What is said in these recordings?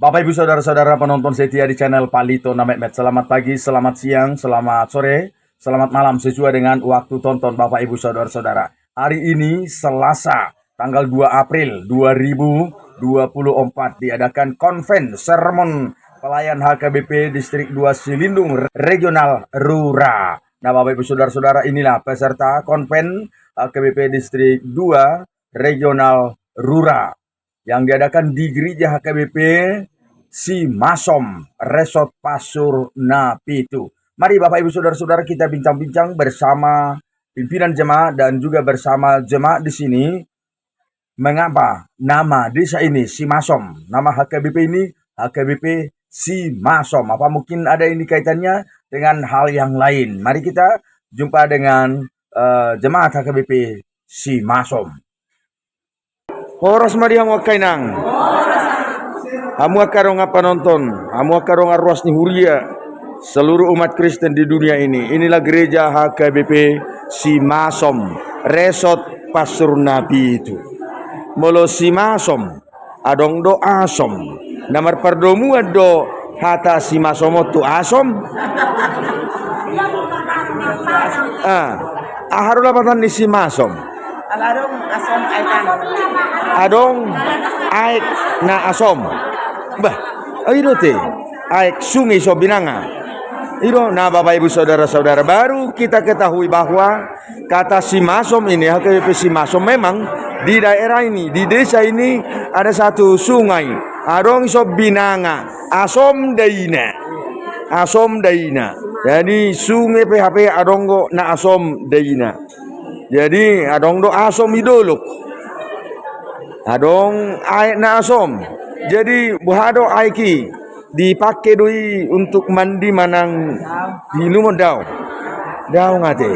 Bapak Ibu Saudara-saudara penonton setia di channel Palito Namet. Selamat pagi, selamat siang, selamat sore, selamat malam sesuai dengan waktu tonton Bapak Ibu Saudara-saudara. Hari ini Selasa, tanggal 2 April 2024 diadakan konven sermon pelayan HKBP Distrik 2 Silindung Regional Rura. Nah, Bapak Ibu Saudara-saudara, inilah peserta konven HKBP Distrik 2 Regional Rura yang diadakan di gereja HKBP Simasom Resort Pasur Napitu. Mari Bapak Ibu Saudara-saudara kita bincang-bincang bersama pimpinan jemaat dan juga bersama jemaat di sini. Mengapa nama desa ini Simasom? Nama HKBP ini HKBP Simasom. Apa mungkin ada ini kaitannya dengan hal yang lain? Mari kita jumpa dengan jemaat HKBP Simasom. Horas mariang wakainang. Amu akarong apa nonton, amu akarong arwas ni huria seluruh umat Kristen di dunia ini. Inilah gereja HKBP Simasom Resort Pasur Nabi itu. Molo Simasom adong do asom. Namar pardomu ado hata Simasom tu asom. Aharul apatan ni Simasom. Alarong asom aitan. Adong aik na asom. Bah, iro te aik sungai so binanga. Iro na Bapak Ibu Saudara-saudara, baru kita ketahui bahwa kata Simasom ini, HKBP Simasom, memang di daerah ini, di desa ini ada satu sungai. Adong so binanga, asom daina. Asom daina. Jadi sungai PHP adonggo na asom daina. Jadi adong do asom idoluk. Adong air na asom. Jadi buhado aiki dipakai doi untuk mandi manang minum daw. Daw ngate.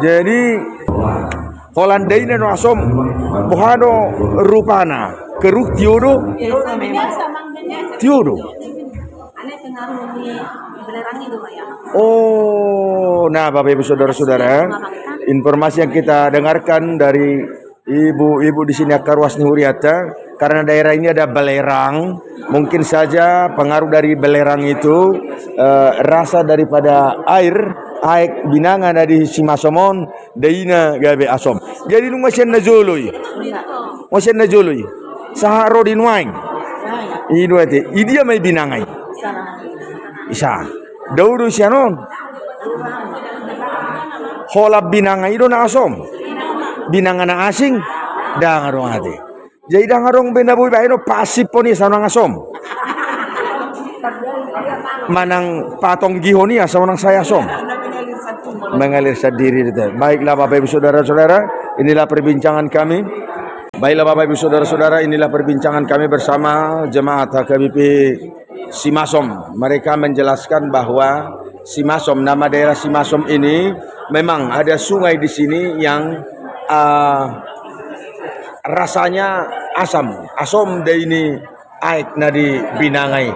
Jadi Holandai na no asom buhado rupana keruk tiodo. Tiodo. Oh, nah Bapak Ibu Saudara-saudara, informasi yang kita dengarkan dari ibu-ibu di sini Akarwas Nihuriata, karena daerah ini ada belerang, mungkin saja pengaruh dari belerang itu rasa daripada air binangan dari Simasomon daina gabe asom. Jadi lu masih najoloi. Masih najoloi. Saharo di nuaing. Iduate, idia may binangay. Isa. Dauro siya non. Holab binangay do na asom. Binangan na asing dangarong ate. Jadi dangarong benaboy ba ino pasip po ni sa nang asom. Manang patong gihon niya sa nang saya asom. Mengalir sa diri dito. Baiklah Bapak Ibu Saudara-saudara, inilah perbincangan kami. Baiklah Bapak Ibu Saudara-saudara, inilah perbincangan kami bersama jemaat HKBP Simasom. Mereka menjelaskan bahwa Simasom, nama daerah Simasom ini memang ada sungai di sini yang rasanya asam. Asom da ini aik nadi binangai.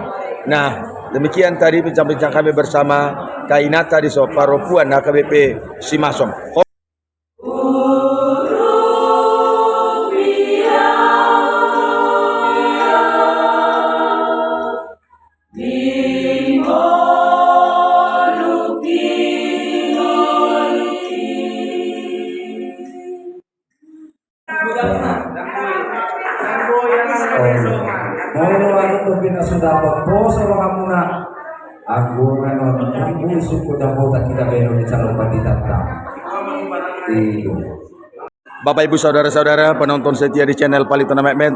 Nah, demikian tadi bincang-bincang kami bersama Kainata di Paropuan HKBP Simasom. bina sudah poso ramuna aku nanon kamu suku dapota kita beno di calon pandita Bapak Ibu Saudara-saudara penonton setia di channel Palitona Mehmet,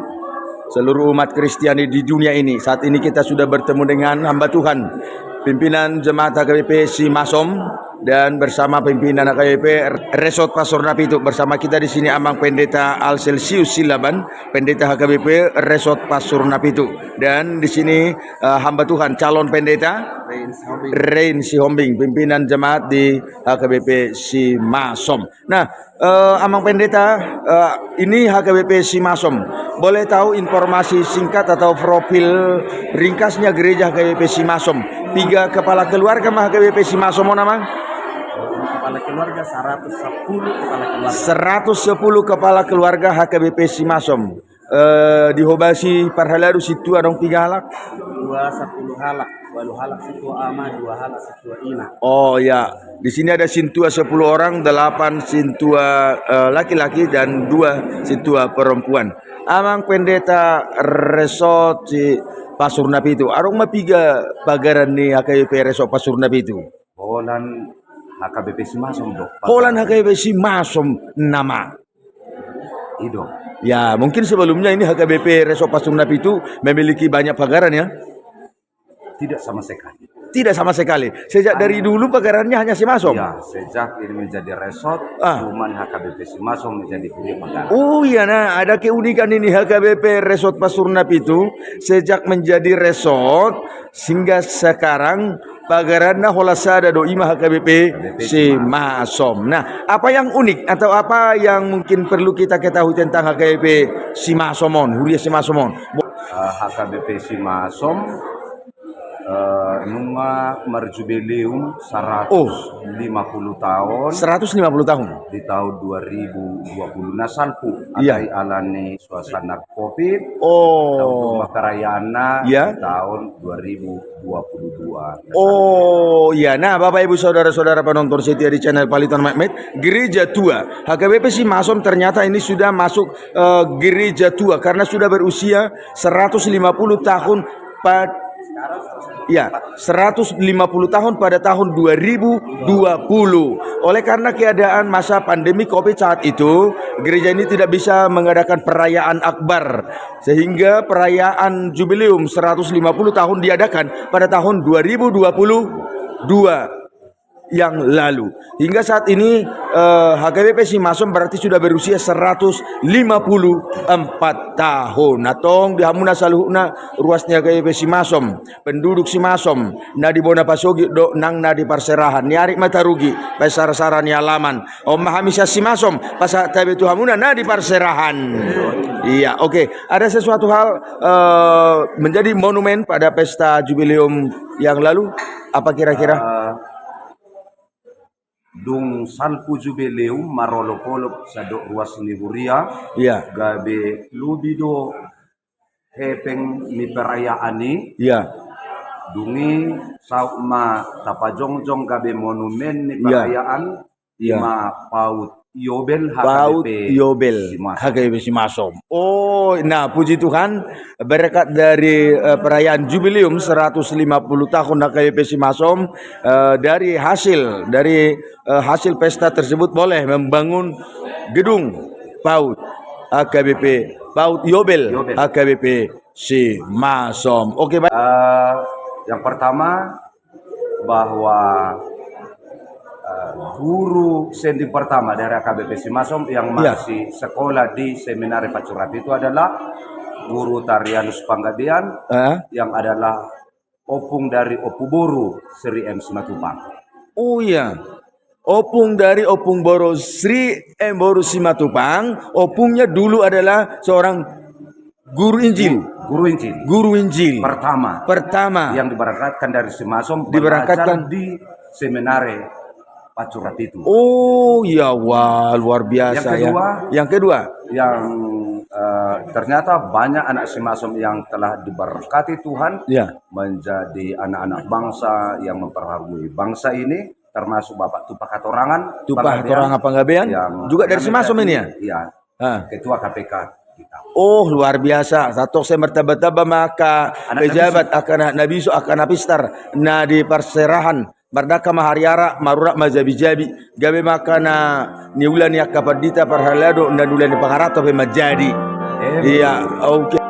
seluruh umat Kristiani di dunia ini, saat ini kita sudah bertemu dengan hamba Tuhan, pimpinan Jemaat HKBP Simasom, dan bersama pimpinan HKBP Resort Pasur Napitu. Bersama kita di sini Amang Pendeta Alselsius Silaban, Pendeta HKBP Resort Pasur Napitu, dan di sini hamba Tuhan calon pendeta Rain Sihombing, pimpinan jemaat di HKBP Simasom. Nah, Amang Pendeta, ini HKBP Simasom. Boleh tahu informasi singkat atau profil ringkasnya gereja HKBP Simasom? 3 kepala keluarga mah HKBP Simasom nama? Kepala keluarga 110 kepala keluarga. 110 kepala keluarga HKBP Simasom. Dihobasi parhaladu situ adong 3 halak. 10 halak, 2 halak situ ama, 2 halak situ ina. Oh ya, di sini ada sintua 10 orang, 8 sintua laki-laki dan 2 sintua perempuan. Amang Pendeta Resort si Pasur Napitu. Arong mapiga pagaran ni HKBP Resort Pasur Napitu. Holan HKBP Simasom dok. Holan HKBP Simasom nama. Ido. Ya, mungkin sebelumnya ini HKBP Resort Pasur Napitu memiliki banyak pagaran ya? Tidak sama sekali. Tidak sama sekali. Sejak dari dulu pagarannya hanya Simasom. Ya, sejak ini menjadi resort, cuman HKBP Simasom menjadi kuliah pagaran. Oh iya, nah ada keunikan ini HKBP Resort Pasur Napitu sejak menjadi resort sehingga sekarang pagaranna holasada do ima HKBP Simasom. Nah, apa yang unik atau apa yang mungkin perlu kita ketahui tentang HKBP Simasomon, Huria Simasomon? HKBP Simasom nunga marjubileum 150 tahun 150 tahun di tahun 2020 nasalpu iya. Adai alani suasana Covid oh makarayaana iya. di tahun 2022 oh iya. Nah Bapak Ibu Saudara-saudara penonton setia di channel Palitona Mehmet, gereja tua HKBP Simasom ternyata ini sudah masuk gereja tua karena sudah berusia 150 tahun ya, 150 tahun pada tahun 2020. Oleh karena keadaan masa pandemi Covid saat itu, gereja ini tidak bisa mengadakan perayaan akbar, sehingga perayaan jubileum 150 tahun diadakan pada tahun 2022 yang lalu. Hingga saat ini HKBP Simasom berarti sudah berusia 154 tahun. Natong di hamuna saluhna ruasnya HKBP Simasom, penduduk Simasom nadi bona pasogi do nang nadi parserahan nyari matarugi pasar-saran ni alaman mahamisya Simasom pasa tabe tu hamuna nadi parserahan. Iya, oke. Ada sesuatu hal menjadi monumen pada pesta jubileum yang lalu apa kira-kira? Dung salpu jubileum marolopolop sadok ruas nihuria Iya. gabe lubido hepeng mi perayaani Iya. dungi sauma tapajongjong gabe monumen ni Iya. perayaan Iya. ma paut Yobel Paut HKBP Yobel Simasom. HKBP Simasom. Oh, nah puji Tuhan berkat dari perayaan jubileum 150 tahun HKBP Simasom dari hasil pesta tersebut boleh membangun gedung PAUD HKBP Paut Yobel HKBP Simasom. Oke, baik. Yang pertama bahwa guru sendi pertama dari HKBP Simasom yang masih sekolah di Seminari Pacurat itu adalah guru Tarianus Panggadian yang adalah opung dari Opuboro Sri M. Simatupang. Oh iya, opung dari Opung Boro Sri M. Boro Simatupang. Opungnya dulu adalah seorang guru Injil. Guru Injil pertama yang diberangkatkan dari Simasom diberangkatkan di Seminari Pacurat itu. Oh ya, wah luar biasa. Yang kedua ternyata banyak anak Simasom yang telah diberkati Tuhan menjadi anak-anak bangsa yang memperhargai bangsa ini, termasuk Bapak Tupak Hatorangan Panggabean yang juga dari Simasom ini ya? Iya. Ketua KPK kita. Oh, luar biasa. Satu saya martaba-taba maka Anak pejabat akan nabisu akan apistar na di perserahan bardaka mahariara marura majabi-jabi gabe maka na niulan ya kapadita parhalado na dulan di pangarato pe majadi. Iya, oke.